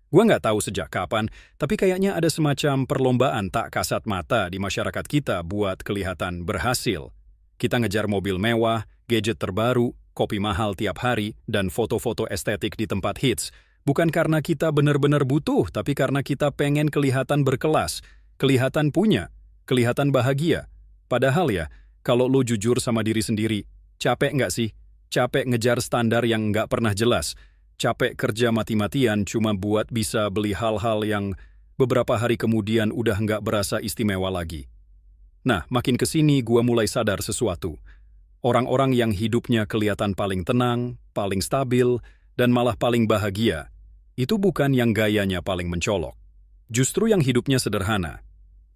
Gua nggak tahu sejak kapan, tapi kayaknya ada semacam perlombaan tak kasat mata di masyarakat kita buat kelihatan berhasil. Kita ngejar mobil mewah, gadget terbaru, kopi mahal tiap hari, dan foto-foto estetik di tempat hits. Bukan karena kita benar-benar butuh, tapi karena kita pengen kelihatan berkelas, kelihatan punya, kelihatan bahagia. Padahal ya, kalau lo jujur sama diri sendiri, capek nggak sih? Capek ngejar standar yang nggak pernah jelas. Capek kerja mati-matian cuma buat bisa beli hal-hal yang beberapa hari kemudian udah nggak berasa istimewa lagi. Nah, makin kesini gua mulai sadar sesuatu. Orang-orang yang hidupnya kelihatan paling tenang, paling stabil, dan malah paling bahagia, itu bukan yang gayanya paling mencolok. Justru yang hidupnya sederhana,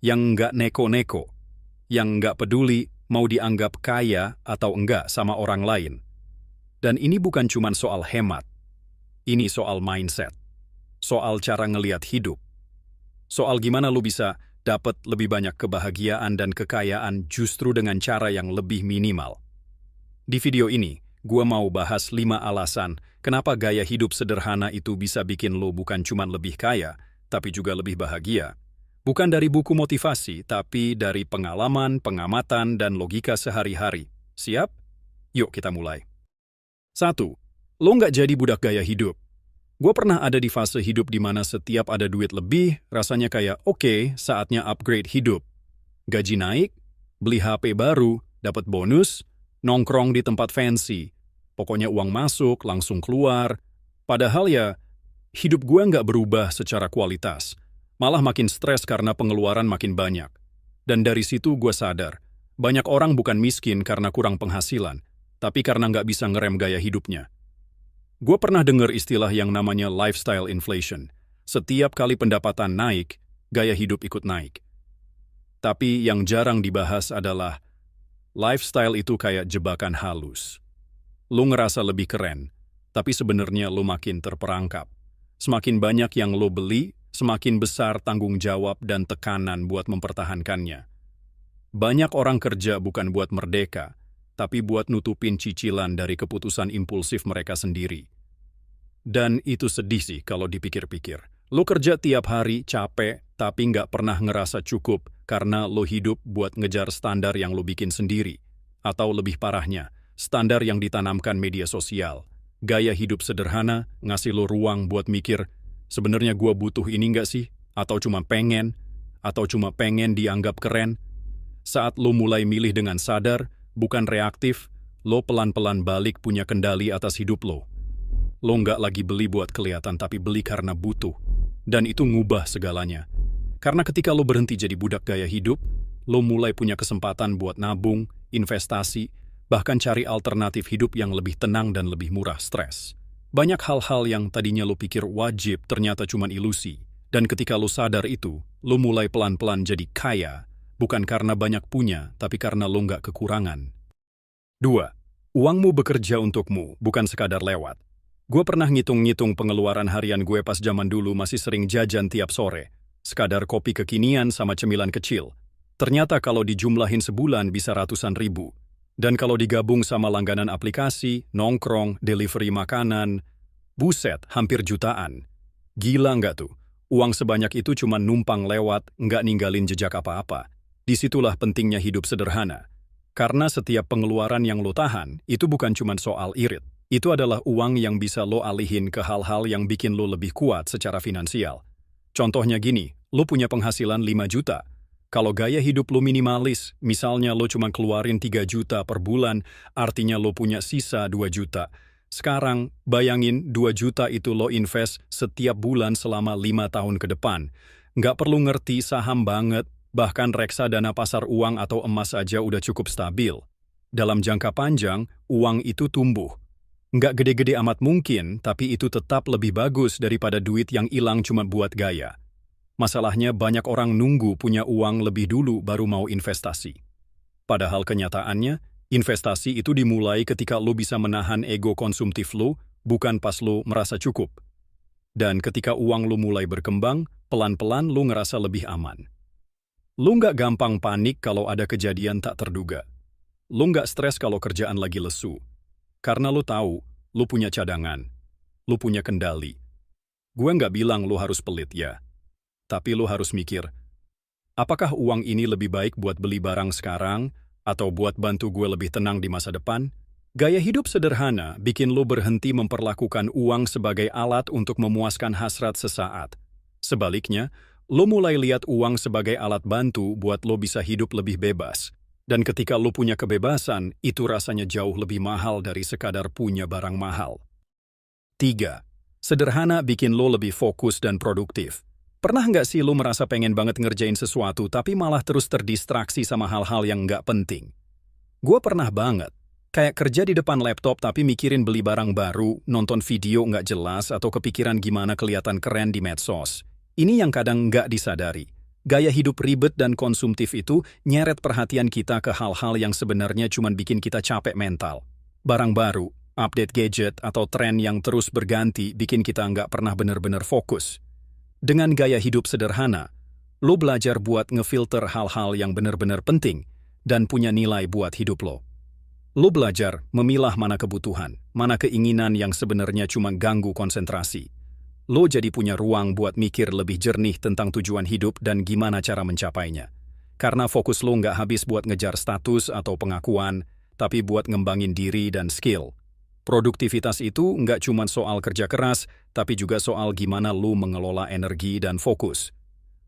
yang nggak neko-neko, yang nggak peduli mau dianggap kaya atau enggak sama orang lain. Dan ini bukan cuma soal hemat. Ini soal mindset, soal cara ngelihat hidup, soal gimana lu bisa dapat lebih banyak kebahagiaan dan kekayaan justru dengan cara yang lebih minimal. Di video ini, gua mau bahas 5 alasan kenapa gaya hidup sederhana itu bisa bikin lu bukan cuma lebih kaya, tapi juga lebih bahagia. Bukan dari buku motivasi, tapi dari pengalaman, pengamatan, dan logika sehari-hari. Siap? Yuk kita mulai. 1. Lo nggak jadi budak gaya hidup. Gue pernah ada di fase hidup di mana setiap ada duit lebih, rasanya kayak oke, saatnya upgrade hidup. Gaji naik, beli HP baru, dapat bonus, nongkrong di tempat fancy. Pokoknya uang masuk, langsung keluar. Padahal ya, hidup gue nggak berubah secara kualitas. Malah makin stres karena pengeluaran makin banyak. Dan dari situ gue sadar, banyak orang bukan miskin karena kurang penghasilan, tapi karena nggak bisa ngerem gaya hidupnya. Gue pernah dengar istilah yang namanya lifestyle inflation. Setiap kali pendapatan naik, gaya hidup ikut naik. Tapi yang jarang dibahas adalah lifestyle itu kayak jebakan halus. Lu ngerasa lebih keren, tapi sebenarnya lu makin terperangkap. Semakin banyak yang lu beli, semakin besar tanggung jawab dan tekanan buat mempertahankannya. Banyak orang kerja bukan buat merdeka, tapi buat nutupin cicilan dari keputusan impulsif mereka sendiri. Dan itu sedih sih kalau dipikir-pikir. Lo kerja tiap hari, capek, tapi nggak pernah ngerasa cukup karena lo hidup buat ngejar standar yang lo bikin sendiri. Atau lebih parahnya, standar yang ditanamkan media sosial. Gaya hidup sederhana, ngasih lo ruang buat mikir, sebenarnya gua butuh ini nggak sih? Atau cuma pengen dianggap keren? Saat lo mulai milih dengan sadar, bukan reaktif, lo pelan-pelan balik punya kendali atas hidup lo. Lo nggak lagi beli buat kelihatan, tapi beli karena butuh. Dan itu ngubah segalanya. Karena ketika lo berhenti jadi budak gaya hidup, lo mulai punya kesempatan buat nabung, investasi, bahkan cari alternatif hidup yang lebih tenang dan lebih murah stres. Banyak hal-hal yang tadinya lo pikir wajib ternyata cuma ilusi. Dan ketika lo sadar itu, lo mulai pelan-pelan jadi kaya, bukan karena banyak punya, tapi karena lo nggak kekurangan. 2. Uangmu bekerja untukmu, bukan sekadar lewat. Gue pernah ngitung-ngitung pengeluaran harian gue pas zaman dulu masih sering jajan tiap sore. Sekadar kopi kekinian sama cemilan kecil. Ternyata kalau dijumlahin sebulan bisa ratusan ribu. Dan kalau digabung sama langganan aplikasi, nongkrong, delivery makanan, buset, hampir jutaan. Gila nggak tuh? Uang sebanyak itu cuma numpang lewat, nggak ninggalin jejak apa-apa. Disitulah pentingnya hidup sederhana. Karena setiap pengeluaran yang lo tahan, itu bukan cuma soal irit. Itu adalah uang yang bisa lo alihin ke hal-hal yang bikin lo lebih kuat secara finansial. Contohnya gini, lo punya penghasilan 5 juta. Kalau gaya hidup lo minimalis, misalnya lo cuma keluarin 3 juta per bulan, artinya lo punya sisa 2 juta. Sekarang, bayangin 2 juta itu lo invest setiap bulan selama 5 tahun ke depan. Nggak perlu ngerti saham banget, bahkan reksadana pasar uang atau emas aja udah cukup stabil. Dalam jangka panjang, uang itu tumbuh. Nggak gede-gede amat mungkin, tapi itu tetap lebih bagus daripada duit yang hilang cuma buat gaya. Masalahnya banyak orang nunggu punya uang lebih dulu baru mau investasi. Padahal kenyataannya, investasi itu dimulai ketika lo bisa menahan ego konsumtif lo, bukan pas lo merasa cukup. Dan ketika uang lo mulai berkembang, pelan-pelan lo ngerasa lebih aman. Lo nggak gampang panik kalau ada kejadian tak terduga. Lo nggak stres kalau kerjaan lagi lesu. Karena lo tahu, lo punya cadangan, lo punya kendali. Gue nggak bilang lo harus pelit ya, tapi lo harus mikir, apakah uang ini lebih baik buat beli barang sekarang atau buat bantu gue lebih tenang di masa depan? Gaya hidup sederhana bikin lo berhenti memperlakukan uang sebagai alat untuk memuaskan hasrat sesaat. Sebaliknya, lo mulai lihat uang sebagai alat bantu buat lo bisa hidup lebih bebas. Dan ketika lo punya kebebasan, itu rasanya jauh lebih mahal dari sekadar punya barang mahal. 3. Sederhana bikin lo lebih fokus dan produktif. Pernah nggak sih lo merasa pengen banget ngerjain sesuatu tapi malah terus terdistraksi sama hal-hal yang nggak penting? Gue pernah banget. Kayak kerja di depan laptop tapi mikirin beli barang baru, nonton video nggak jelas, atau kepikiran gimana kelihatan keren di medsos. Ini yang kadang nggak disadari. Gaya hidup ribet dan konsumtif itu nyeret perhatian kita ke hal-hal yang sebenarnya cuma bikin kita capek mental. Barang baru, update gadget, atau tren yang terus berganti bikin kita nggak pernah benar-benar fokus. Dengan gaya hidup sederhana, lo belajar buat ngefilter hal-hal yang benar-benar penting dan punya nilai buat hidup lo. Lo belajar memilah mana kebutuhan, mana keinginan yang sebenarnya cuma ganggu konsentrasi. Lo jadi punya ruang buat mikir lebih jernih tentang tujuan hidup dan gimana cara mencapainya. Karena fokus lo nggak habis buat ngejar status atau pengakuan, tapi buat ngembangin diri dan skill. Produktivitas itu nggak cuma soal kerja keras, tapi juga soal gimana lo mengelola energi dan fokus.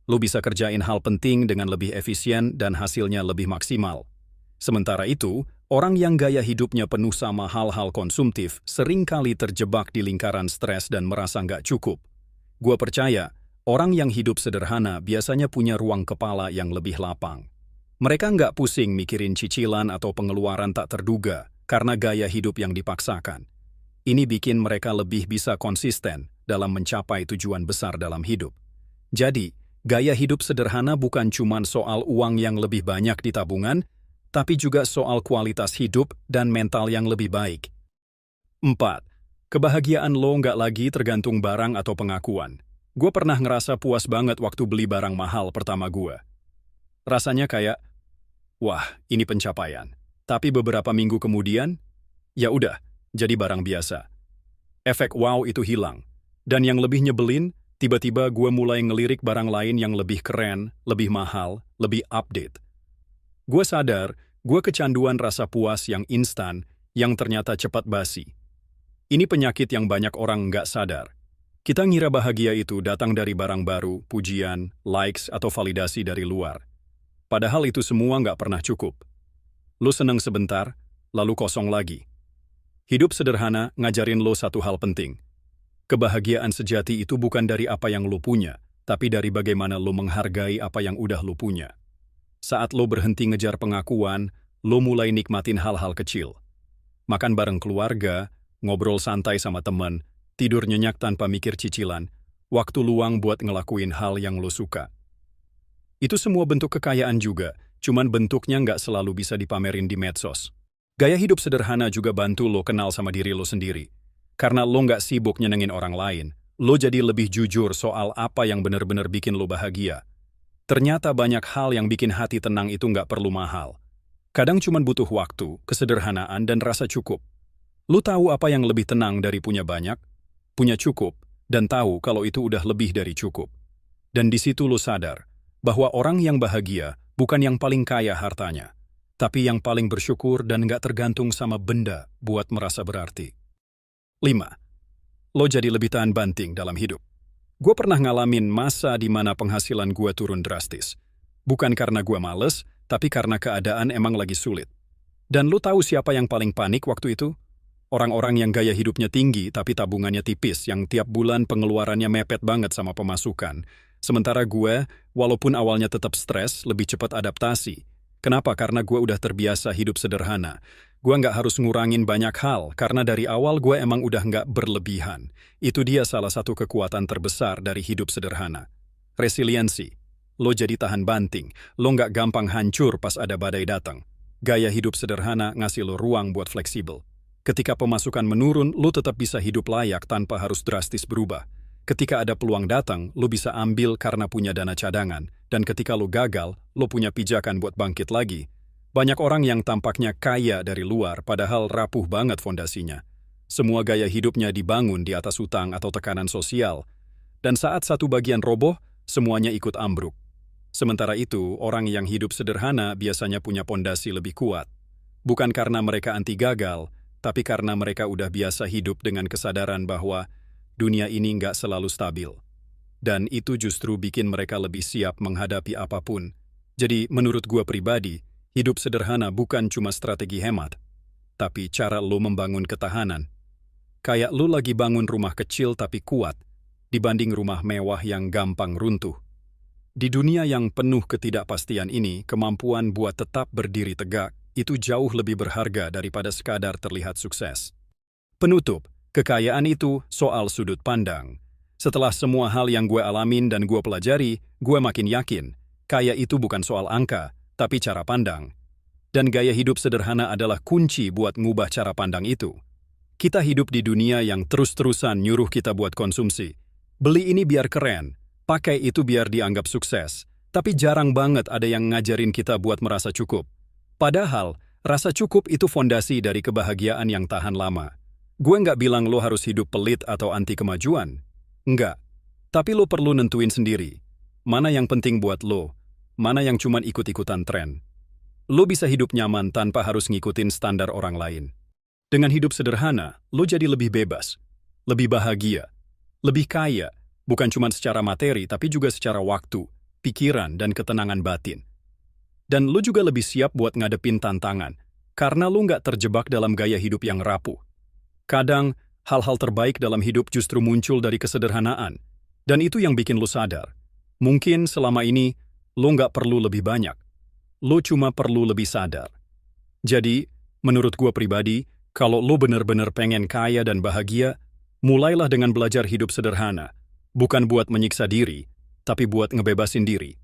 Lo bisa kerjain hal penting dengan lebih efisien dan hasilnya lebih maksimal. Sementara itu, orang yang gaya hidupnya penuh sama hal-hal konsumtif seringkali terjebak di lingkaran stres dan merasa nggak cukup. Gua percaya, orang yang hidup sederhana biasanya punya ruang kepala yang lebih lapang. Mereka nggak pusing mikirin cicilan atau pengeluaran tak terduga karena gaya hidup yang dipaksakan. Ini bikin mereka lebih bisa konsisten dalam mencapai tujuan besar dalam hidup. Jadi, gaya hidup sederhana bukan cuma soal uang yang lebih banyak di tabungan, tapi juga soal kualitas hidup dan mental yang lebih baik. 4. Kebahagiaan lo nggak lagi tergantung barang atau pengakuan. Gue pernah ngerasa puas banget waktu beli barang mahal pertama gue. Rasanya kayak, wah, ini pencapaian. Tapi beberapa minggu kemudian, ya udah, jadi barang biasa. Efek wow itu hilang. Dan yang lebih nyebelin, tiba-tiba gue mulai ngelirik barang lain yang lebih keren, lebih mahal, lebih update. Gue sadar, gue kecanduan rasa puas yang instan, yang ternyata cepat basi. Ini penyakit yang banyak orang nggak sadar. Kita ngira bahagia itu datang dari barang baru, pujian, likes, atau validasi dari luar. Padahal itu semua nggak pernah cukup. Lo seneng sebentar, lalu kosong lagi. Hidup sederhana ngajarin lo satu hal penting. Kebahagiaan sejati itu bukan dari apa yang lo punya, tapi dari bagaimana lo menghargai apa yang udah lo punya. Saat lo berhenti ngejar pengakuan, lo mulai nikmatin hal-hal kecil. Makan bareng keluarga, ngobrol santai sama teman, tidur nyenyak tanpa mikir cicilan, waktu luang buat ngelakuin hal yang lo suka. Itu semua bentuk kekayaan juga, cuman bentuknya nggak selalu bisa dipamerin di medsos. Gaya hidup sederhana juga bantu lo kenal sama diri lo sendiri. Karena lo nggak sibuk nyenengin orang lain, lo jadi lebih jujur soal apa yang benar-benar bikin lo bahagia. Ternyata banyak hal yang bikin hati tenang itu nggak perlu mahal. Kadang cuma butuh waktu, kesederhanaan, dan rasa cukup. Lu tahu apa yang lebih tenang dari punya banyak, punya cukup, dan tahu kalau itu udah lebih dari cukup. Dan di situ lu sadar bahwa orang yang bahagia bukan yang paling kaya hartanya, tapi yang paling bersyukur dan nggak tergantung sama benda buat merasa berarti. 5. Lo jadi lebih tahan banting dalam hidup. Gue pernah ngalamin masa di mana penghasilan gue turun drastis. Bukan karena gue males, tapi karena keadaan emang lagi sulit. Dan lu tahu siapa yang paling panik waktu itu? Orang-orang yang gaya hidupnya tinggi tapi tabungannya tipis, yang tiap bulan pengeluarannya mepet banget sama pemasukan. Sementara gue, walaupun awalnya tetap stres, lebih cepat adaptasi. Kenapa? Karena gue udah terbiasa hidup sederhana. Gue nggak harus ngurangin banyak hal, karena dari awal gue emang udah nggak berlebihan. Itu dia salah satu kekuatan terbesar dari hidup sederhana. Resiliensi. Lo jadi tahan banting, lo nggak gampang hancur pas ada badai datang. Gaya hidup sederhana ngasih lo ruang buat fleksibel. Ketika pemasukan menurun, lo tetap bisa hidup layak tanpa harus drastis berubah. Ketika ada peluang datang, lo bisa ambil karena punya dana cadangan. Dan ketika lo gagal, lo punya pijakan buat bangkit lagi. Banyak orang yang tampaknya kaya dari luar, padahal rapuh banget fondasinya. Semua gaya hidupnya dibangun di atas utang atau tekanan sosial. Dan saat satu bagian roboh, semuanya ikut ambruk. Sementara itu, orang yang hidup sederhana biasanya punya pondasi lebih kuat. Bukan karena mereka anti gagal, tapi karena mereka udah biasa hidup dengan kesadaran bahwa dunia ini nggak selalu stabil. Dan itu justru bikin mereka lebih siap menghadapi apapun. Jadi, menurut gua pribadi, hidup sederhana bukan cuma strategi hemat, tapi cara lo membangun ketahanan. Kayak lo lagi bangun rumah kecil tapi kuat, dibanding rumah mewah yang gampang runtuh. Di dunia yang penuh ketidakpastian ini, kemampuan buat tetap berdiri tegak itu jauh lebih berharga daripada sekadar terlihat sukses. Penutup, kekayaan itu soal sudut pandang. Setelah semua hal yang gue alamin dan gue pelajari, gue makin yakin, kaya itu bukan soal angka, tapi cara pandang. Dan gaya hidup sederhana adalah kunci buat ngubah cara pandang itu. Kita hidup di dunia yang terus-terusan nyuruh kita buat konsumsi. Beli ini biar keren, pakai itu biar dianggap sukses. Tapi jarang banget ada yang ngajarin kita buat merasa cukup. Padahal, rasa cukup itu fondasi dari kebahagiaan yang tahan lama. Gue nggak bilang lo harus hidup pelit atau anti kemajuan. Enggak. Tapi lo perlu nentuin sendiri. Mana yang penting buat lo, mana yang cuman ikut-ikutan tren. Lo bisa hidup nyaman tanpa harus ngikutin standar orang lain. Dengan hidup sederhana, lo jadi lebih bebas, lebih bahagia, lebih kaya, bukan cuma secara materi tapi juga secara waktu, pikiran, dan ketenangan batin. Dan lo juga lebih siap buat ngadepin tantangan, karena lo nggak terjebak dalam gaya hidup yang rapuh. Kadang, hal-hal terbaik dalam hidup justru muncul dari kesederhanaan, dan itu yang bikin lo sadar. Mungkin selama ini, lo nggak perlu lebih banyak. Lo cuma perlu lebih sadar. Jadi, menurut gua pribadi, kalau lo bener-bener pengen kaya dan bahagia, mulailah dengan belajar hidup sederhana. Bukan buat menyiksa diri, tapi buat ngebebasin diri.